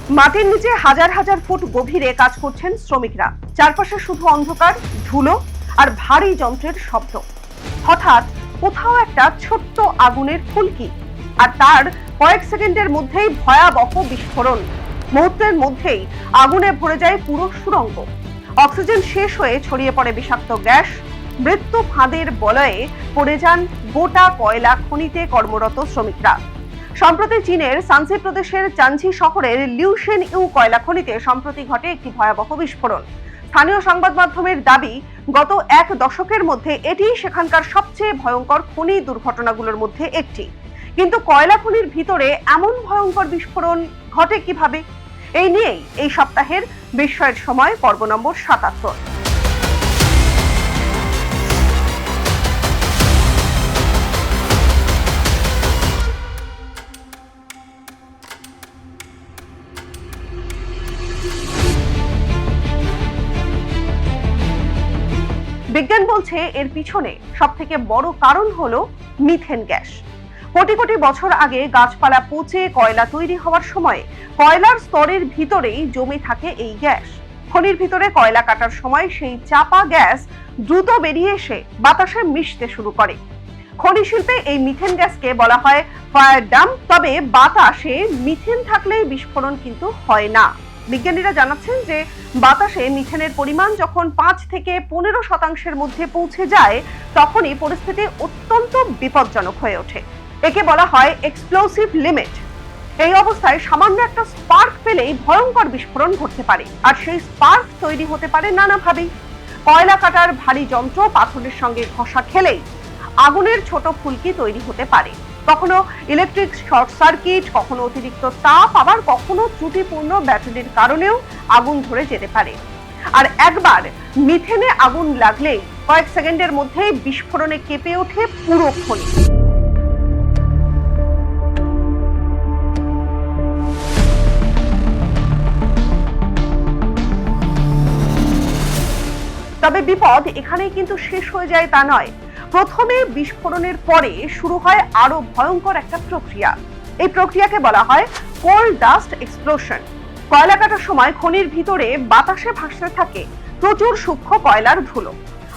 মাটির নিচে হাজার হাজার ফুট গভীরে কাজ করছেন শ্রমিকরা। চারপাশে শুধু অন্ধকার, ধুলো আর ভারী যন্ত্রের শব্দ। হঠাৎ কোথাও একটা ছোট্ট আগুনের ফুলকি, আর তার কয়েক সেকেন্ডের মধ্যেই ভয়াবহ বিস্ফোরণ। মুহূর্তের মধ্যেই আগুনে ভরে যায় পুরো সুড়ঙ্গ। অক্সিজেন শেষ হয়ে ছড়িয়ে পড়ে বিষাক্ত গ্যাস। মৃত্যু ফাঁদের বলয়ে পড়ে যান গোটা কয়লা খনিতে কর্মরত শ্রমিকরা। সম্প্রতি চীনের সানসি প্রদেশের চানঝি শহরের লিউশেন ইউ কয়লা খনিতে সম্প্রতি ঘটে একটি ভয়াবহ বিস্ফোরণ। স্থানীয় সংবাদ মাধ্যমের দাবি, গত এক দশকের মধ্যে এটি সেখানকার সবচেয়ে ভয়ঙ্কর খনি দুর্ঘটনাগুলোর মধ্যে একটি। কিন্তু কয়লা খনির ভিতরে এমন ভয়ঙ্কর বিস্ফোরণ ঘটে কিভাবে? এই নিয়েই এই সপ্তাহের বিস্ময়ের সময় পর্ব নম্বর ৭৭। বিজ্ঞান বলছে এর পিছনে সবথেকে বড় কারণ হলো মিথেন গ্যাস। কোটি কোটি বছর আগে গাছপালা পচে কয়লা তৈরি হওয়ার সময় কয়লার স্তরের ভিতরেই জমে থাকে এই গ্যাস। খনির ভিতরে কয়লা কাটার সময় সেই চাপা গ্যাস দ্রুত বেরিয়ে এসে বাতাসে মিশতে শুরু করে। খনি শিল্পে এই মিথেন গ্যাসকে বলা হয় ফায়ার ডাম্প। তবে বাতাসে মিথেন থাকলেই বিস্ফোরণ কিন্তু হয় না। বিজ্ঞানীরা জানাচ্ছেন যে বাতাসে মিথেনের পরিমাণ যখন ৫ থেকে ১৫% মধ্যে পৌঁছে যায়, তখনই পরিস্থিতি অত্যন্ত বিপজ্জনক হয়ে ওঠে। একে বলা হয় এক্সপ্লোসিভ লিমিট। এই অবস্থায় সামান্য একটা স্পার্ক পেলেই ভয়ঙ্কর বিস্ফোরণ ঘটতে পারে, আর সেই স্পার্ক তৈরি হতে পারে নানাভাবেই। কয়লা কাটার ভারী যন্ত্র পাথরের সঙ্গে ঘষা খেলেই আগুনের ছোট ফুলকি তৈরি হতে পারে। কখনো ইলেকট্রিক শর্ট সার্কিট, কখনো অতিরিক্ত তাপ, আবার কখনো ত্রুটিপূর্ণ ব্যাটারির কারণেও আগুন ধরে যেতে পারে। আর একবার মিথেনে আগুন লাগলেই কয়েক সেকেন্ডের মধ্যেই বিস্ফোরণে কেঁপে ওঠে পুরো খনি। তবে বিপদ এখানেই কিন্তু শেষ হয়ে যায় তা নয়। প্রথমে বিস্ফোরণের পরে শুরু হয় আরো ভয়ঙ্কর একটা প্রক্রিয়া। এই প্রক্রিয়াকে বলা হয় কোল ডাস্ট এক্সপ্লোশন। কয়লা কাটার সময় খনির ভিতরে বাতাসে ভাসতে থাকে প্রচুর সূক্ষ্ম কয়লার ধুলো।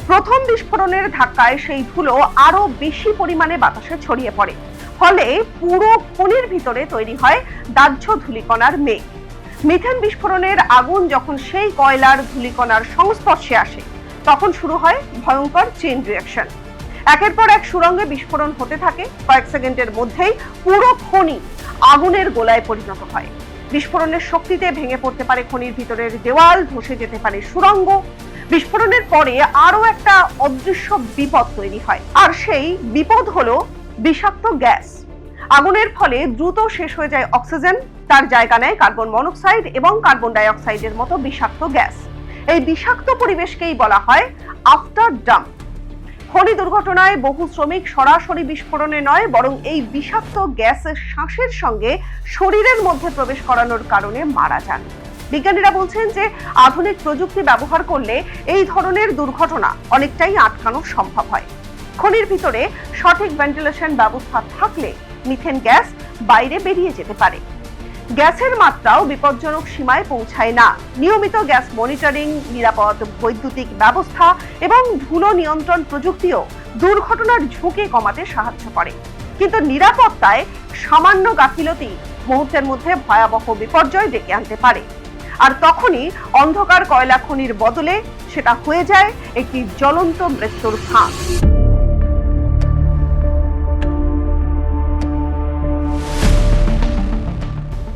প্রথম বিস্ফোরণের ধাক্কায় সেই ধুলো আরো বেশি পরিমাণে বাতাসে ছড়িয়ে পড়ে, ফলে পুরো খনির ভিতরে তৈরি হয় দাহ্য ধূলিকণার মেঘ। মিথেন বিস্ফোরণের আগুন যখন সেই কয়লার ধূলিকণার সংস্পর্শে আসে, তখন শুরু হয় ভয়ঙ্কর চেইন রিঅ্যাকশন। একের পর এক সুড়ঙ্গে বিস্ফোরণ হতে থাকে। কয়েক সেকেন্ডের মধ্যেই পুরো খনি আগুনের গোলায় পরিণত হয়। বিস্ফোরণের শক্তিতে ভেঙে পড়তে পারে খনির ভিতরের দেওয়াল, ধসে যেতে পারে সুড়ঙ্গ। বিস্ফোরণের পরে আরো একটা অদৃশ্য বিপদ তৈরি হয়, আর সেই বিপদ হলো বিষাক্ত গ্যাস। আগুনের ফলে দ্রুত শেষ হয়ে যায় অক্সিজেন, তার জায়গা নেয় কার্বন মনোক্সাইড এবং কার্বন ডাই অক্সাইডের মতো বিষাক্ত গ্যাস। এই বিষাক্ত পরিবেশকেই বলা হয় আফটার ডাম্প। খনি দুর্ঘটনায় বহু শ্রমিক সরাসরি বিস্ফোরণে নয়, বরং এই বিষাক্ত গ্যাসের শ্বাসের সঙ্গে শরীরের মধ্যে প্রবেশ করানোর কারণে মারা যান। বিজ্ঞানীরা বলছেন যে আধুনিক প্রযুক্তি ব্যবহার করলে এই ধরনের দুর্ঘটনা অনেকটাই আটকানো সম্ভব হয়। খনির ভিতরে সঠিক ভেন্টিলেশন ব্যবস্থা থাকলে মিথেন গ্যাস বাইরে বেরিয়ে যেতে পারে। গ্যাসের মাত্রাও বিপজ্জনক সীমায় পৌঁছায় না। নিয়মিত গ্যাস মনিটরিং, নিরাপদ বৈদ্যুতিক ব্যবস্থা এবং ধুলো নিয়ন্ত্রণ প্রযুক্তিও দুর্ঘটনার ঝুঁকি কমাতে সাহায্য করে। কিন্তু নিরাপত্তায় সামান্য গাফিলতি মুহূর্তের মধ্যে ভয়াবহ বিপর্যয় ডেকে আনতে পারে। আর তখনই অন্ধকার কয়লা খনির বদলে সেটা হয়ে যায় একটি জ্বলন্ত মৃত্যুর ফাঁদ।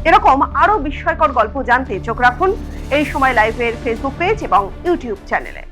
এরকম আরো বিস্ময়কর গল্প জানতে চোখ রাখুন এই সময় লাইভের ফেসবুক পেজ এবং ইউটিউব চ্যানেলে।